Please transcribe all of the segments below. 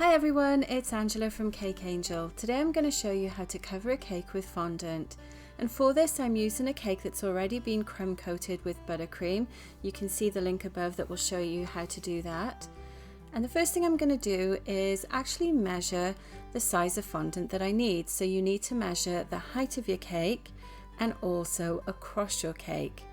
Hi everyone, it's Angela from Cakeangel. Today I'm going to show you how to cover a cake with fondant. And for this I'm using a cake that's already been crumb coated with buttercream. You can see the link above that will show you how to do that. And the first thing I'm going to do is actually measure the size of fondant that I need. So you need to measure the height of your cake and also across your cake.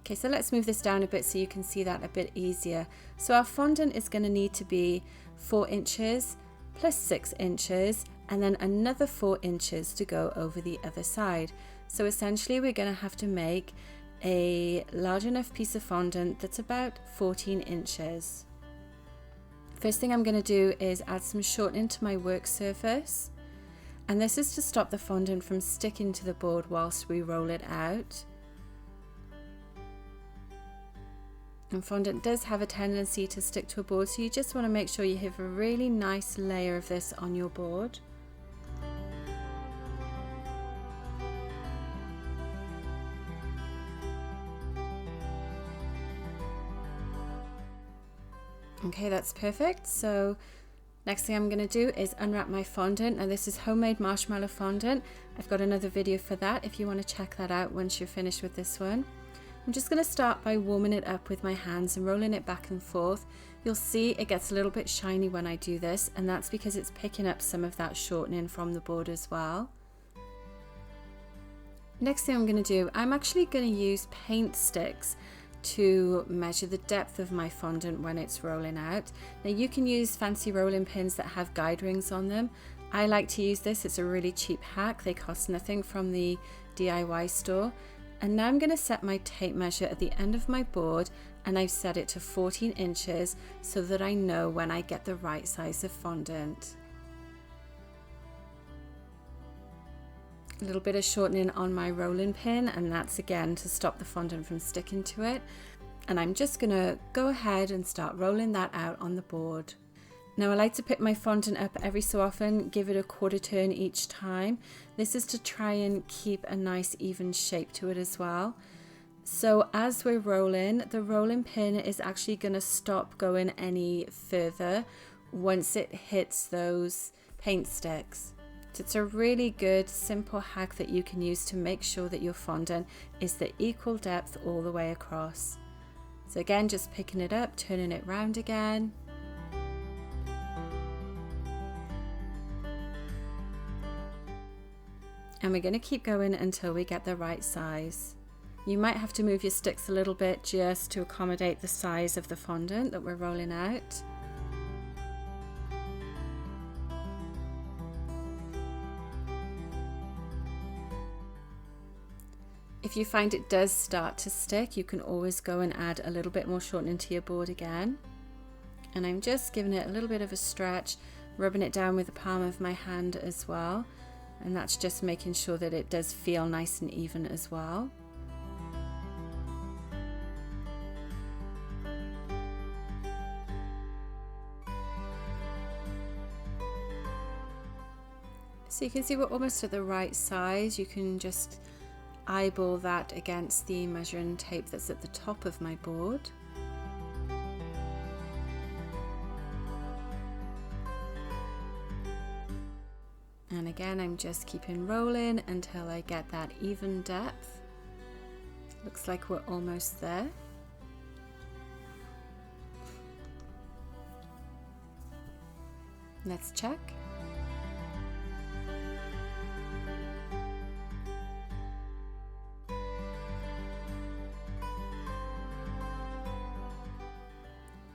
Okay, so let's move this down a bit so you can see that a bit easier. So our fondant is going to need to be 4 inches plus 6 inches and then another 4 inches to go over the other side. So essentially we're going to have to make a large enough piece of fondant that's about 14 inches. First thing I'm going to do is add some shortening to my work surface, and this is to stop the fondant from sticking to the board whilst we roll it out. And fondant does have a tendency to stick to a board, so you just want to make sure you have a really nice layer of this on your board. Okay, that's perfect. So next thing I'm going to do is unwrap my fondant. Now this is homemade marshmallow fondant. I've got another video for that if you want to check that out once you're finished with this one. I'm just going to start by warming it up with my hands and rolling it back and forth. You'll see it gets a little bit shiny when I do this, and that's because it's picking up some of that shortening from the board as well. Next thing I'm going to do, I'm actually going to use paint sticks to measure the depth of my fondant when it's rolling out. Now you can use fancy rolling pins that have guide rings on them. I like to use this, it's a really cheap hack. They cost nothing from the DIY store. And now I'm going to set my tape measure at the end of my board, and I've set it to 14 inches so that I know when I get the right size of fondant. A little bit of shortening on my rolling pin, and that's again to stop the fondant from sticking to it. And I'm just going to go ahead and start rolling that out on the board. Now I like to pick my fondant up every so often, give it a quarter turn each time. This is to try and keep a nice even shape to it as well. So as we're rolling, the rolling pin is actually going to stop going any further once it hits those paint sticks. So it's a really good simple hack that you can use to make sure that your fondant is the equal depth all the way across. So again, just picking it up, turning it round again. And we're going to keep going until we get the right size. You might have to move your sticks a little bit just to accommodate the size of the fondant that we're rolling out. If you find it does start to stick, you can always go and add a little bit more shortening to your board again. And I'm just giving it a little bit of a stretch, rubbing it down with the palm of my hand as well. And that's just making sure that it does feel nice and even as well. So you can see we're almost at the right size. You can just eyeball that against the measuring tape that's at the top of my board. And again, I'm just keeping rolling until I get that even depth. Looks like we're almost there. Let's check.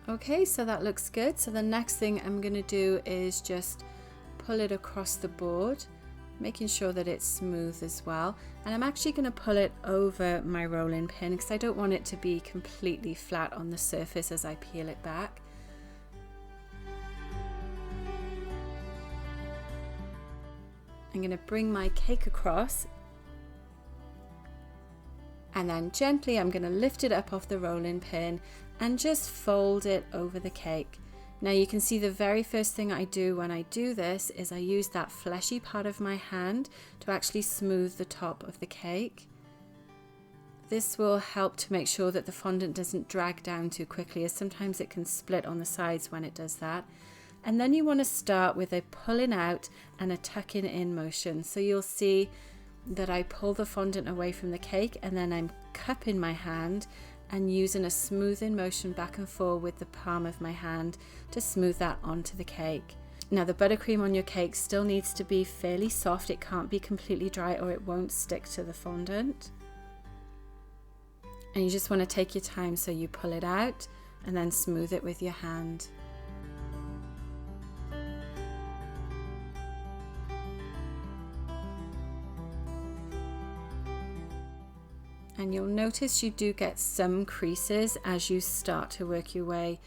Okay, so that looks good. So the next thing I'm going to do is just pull it across the board, making sure that it's smooth as well. And I'm actually going to pull it over my rolling pin because I don't want it to be completely flat on the surface as I peel it back. I'm going to bring my cake across, and then gently I'm going to lift it up off the rolling pin and just fold it over the cake. Now you can see the very first thing I do when I do this is I use that fleshy part of my hand to actually smooth the top of the cake. This will help to make sure that the fondant doesn't drag down too quickly, as sometimes it can split on the sides when it does that. And then you want to start with a pulling out and a tucking in motion. So you'll see that I pull the fondant away from the cake, and then I'm cupping my hand and using a smoothing motion back and forth with the palm of my hand to smooth that onto the cake. Now the buttercream on your cake still needs to be fairly soft. It can't be completely dry or it won't stick to the fondant. And you just want to take your time, so you pull it out and then smooth it with your hand. And you'll notice you do get some creases as you start to work your way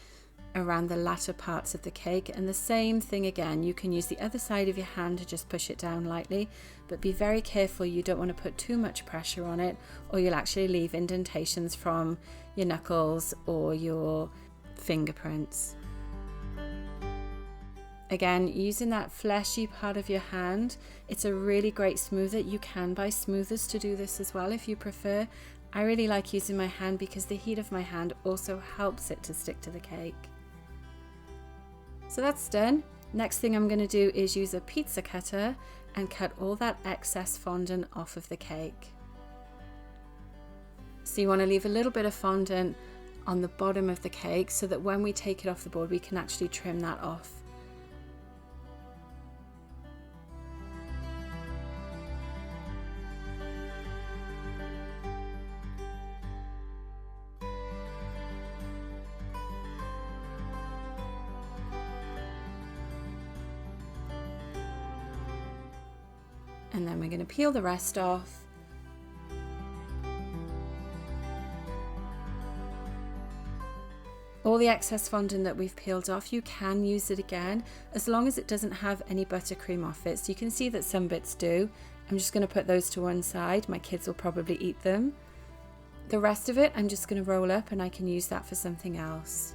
around the latter parts of the cake. And the same thing again, you can use the other side of your hand to just push it down lightly, but be very careful. You don't want to put too much pressure on it, or you'll actually leave indentations from your knuckles or your fingerprints. Again, using that fleshy part of your hand, it's a really great smoother. You can buy smoothers to do this as well if you prefer. I really like using my hand because the heat of my hand also helps it to stick to the cake. So that's done. Next thing I'm going to do is use a pizza cutter and cut all that excess fondant off of the cake. So you want to leave a little bit of fondant on the bottom of the cake so that when we take it off the board, we can actually trim that off. And then we're going to peel the rest off. All the excess fondant that we've peeled off, you can use it again as long as it doesn't have any buttercream off it. So you can see that some bits do. I'm just going to put those to one side. My kids will probably eat them. The rest of it I'm just going to roll up, and I can use that for something else.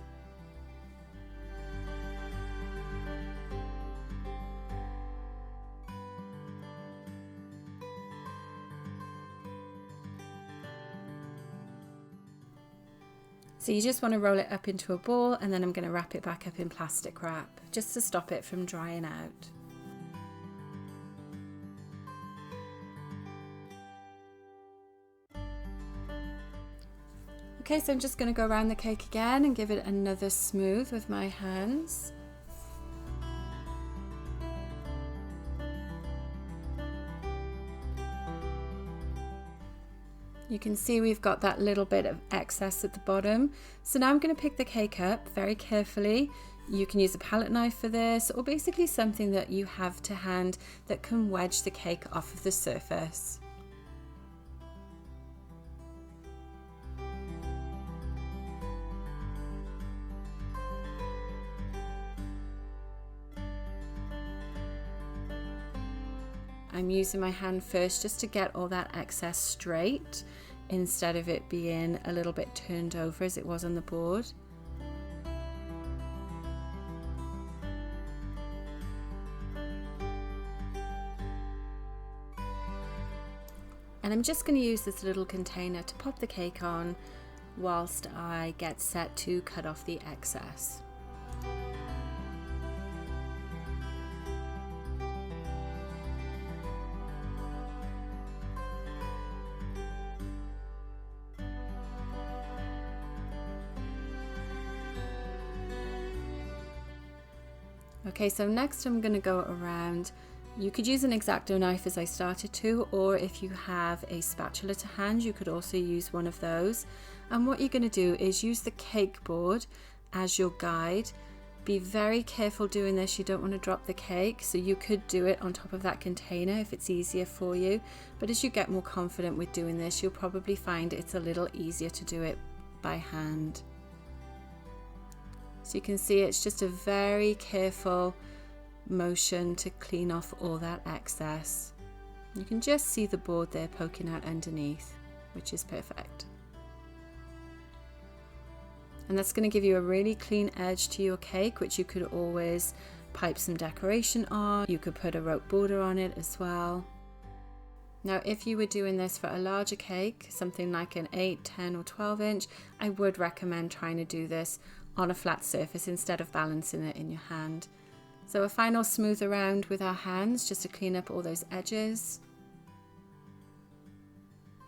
So you just want to roll it up into a ball, and then I'm going to wrap it back up in plastic wrap just to stop it from drying out. Okay, so I'm just going to go around the cake again and give it another smooth with my hands. You can see we've got that little bit of excess at the bottom. So now I'm going to pick the cake up very carefully. You can use a palette knife for this, or basically something that you have to hand that can wedge the cake off of the surface. I'm using my hand first just to get all that excess straight instead of it being a little bit turned over as it was on the board. And I'm just going to use this little container to pop the cake on whilst I get set to cut off the excess. Okay, so next I'm going to go around. You could use an X-Acto knife as I started to, or if you have a spatula to hand, you could also use one of those. And what you're going to do is use the cake board as your guide. Be very careful doing this. You don't want to drop the cake, so you could do it on top of that container if it's easier for you. But as you get more confident with doing this, you'll probably find it's a little easier to do it by hand. So you can see it's just a very careful motion to clean off all that excess. You can just see the board there poking out underneath, which is perfect. And that's going to give you a really clean edge to your cake, which you could always pipe some decoration on. You could put a rope border on it as well. Now, if you were doing this for a larger cake, something like an 8, 10 or 12 inch, I would recommend trying to do this on a flat surface instead of balancing it in your hand. So a final smooth around with our hands just to clean up all those edges.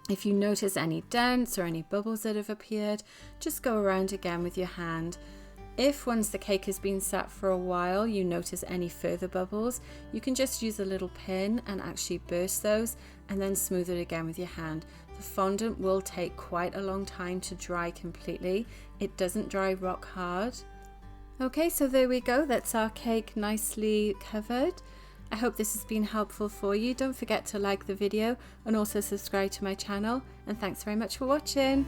If you notice any dents or any bubbles that have appeared, just go around again with your hand. If once the cake has been sat for a while you notice any further bubbles, you can just use a little pin and actually burst those and then smooth it again with your hand. The fondant will take quite a long time to dry completely. It doesn't dry rock hard. Okay, so there we go, that's our cake nicely covered. I hope this has been helpful for you. Don't forget to like the video and also subscribe to my channel, and thanks very much for watching.